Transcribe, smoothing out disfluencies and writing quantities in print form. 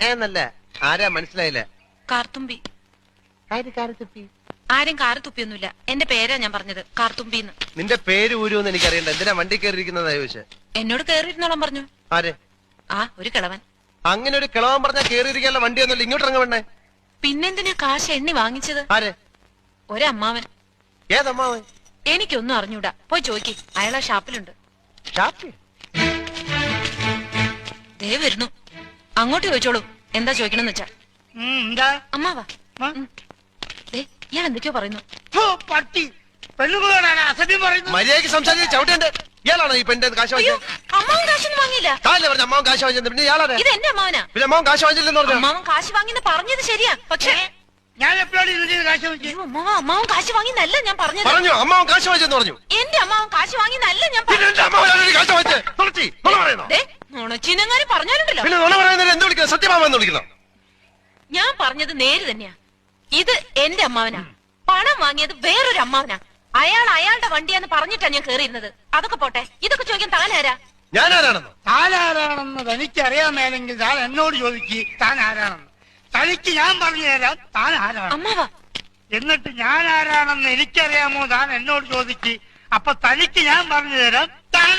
എന്നല്ല ആരാ മനസ്സിലായില്ല. കാർത്തുമ്പി. കാരത്തുപ്പി? ആരും കാറ് തുപ്പിയൊന്നുമില്ല. എന്റെ പേരാ ഞാൻ പറഞ്ഞത്, കാർത്തുമ്പിന്ന്. നിന്റെ പേര് ഊരുമെന്ന് എനിക്കറിയണ്ട. എന്തിനാ വണ്ടി കയറിയിരിക്കുന്നതാ ചോദിച്ചേ? എന്നോട് കേറിയിരുന്നോളം പറഞ്ഞു. ആരെ? ഒരു കിളവൻ. അങ്ങനെ ഒരു കിളവൻ പറഞ്ഞാൽ കേറിയിരിക്കാനുള്ള വണ്ടിയൊന്നുമില്ല. ഇങ്ങോട്ട് ഇറങ്ങ വേണ്ടേ? പിന്നെന്തിനാ കാശ് എണ്ണി വാങ്ങിച്ചത്? ആരെ? ഒരമ്മാവൻ. ഏതമ്മാവൻ? എനിക്കൊന്നും അറിഞ്ഞൂടാ. പോയി ചോദിക്ക്, അയാളാ ഷാപ്പിലുണ്ട്. ദേ വരുന്നു. അങ്ങോട്ട് ചോദിച്ചോളൂ, എന്താ ചോദിക്കണമെന്ന് വെച്ചാ. അമ്മാവാ, ഇയാൾ എന്തൊക്കെയോ പറയുന്നു. പട്ടി അസഭ്യം പറയുന്നു. മര്യാദയ്ക്ക് സംസാരിച്ച് ചവിട്ടേണ്ട. ഇയാളാണോ ഈ പെണ്ണിന്റെ കാശ് വാങ്ങിച്ചത്? അമ്മാവൻ കാശൊന്നും വാങ്ങിയില്ല. താല്ലേ പറഞ്ഞ അമ്മാവൻ കാശ് വാങ്ങിച്ചത്? പിന്നെ ഇയാളാണ്. ഇത് എന്റെ അമ്മാവനാ. പിന്നെ അമ്മാവൻ കാശ് വാങ്ങിച്ചില്ലെന്ന് പറഞ്ഞു. അമ്മാവൻ കാശ് വാങ്ങിന്ന് പറഞ്ഞത് ശരിയാ, പക്ഷേ ഞാൻ എപ്പോഴാണ് ഇതിന്റെ കാശ് വാങ്ങിച്ചത്? അമ്മാവൻ കാശ് വാങ്ങിന്നല്ല ഞാൻ പറഞ്ഞത്. പറഞ്ഞു അമ്മാവൻ കാശ് വാങ്ങിച്ചെന്ന് പറഞ്ഞു. എന്റെ അമ്മാവൻ കാശ് വാങ്ങിന്നല്ല ഞാൻ നുണച്ചിനങ്ങാനും പറഞ്ഞാലുണ്ടല്ലോ. എന്ത് വിളിക്കണം? സത്യമാമെന്ന് വിളിക്കണം. ഞാൻ പറഞ്ഞത് നേര് തന്നെയാ. ഇത് എന്റെ അമ്മാവനാ. പണം വാങ്ങിയത് വേറൊരു അമ്മാവനാ. അയാൾ അയാളുടെ വണ്ടിയാന്ന് പറഞ്ഞിട്ടാ ഞാൻ കേറിയിരുന്നത്. അതൊക്കെ പോട്ടെ, ഇതൊക്കെ ചോദിക്കാൻ താനാരാ? ഞാനാരാണെന്നോ? താനാരാണെന്ന് തനിക്കറിയാമേലെങ്കിൽ താൻ എന്നോട് ചോദിക്ക് താൻ ആരാണെന്ന്. തനിക്ക് ഞാൻ പറഞ്ഞു തരാം താൻ ആരാണ്. അമ്മാവാ, എന്നിട്ട് ഞാൻ ആരാണെന്ന് എനിക്കറിയാമോ താൻ എന്നോട് ചോദിക്ക്. അപ്പൊ തനിക്ക് ഞാൻ പറഞ്ഞു തരാം താൻ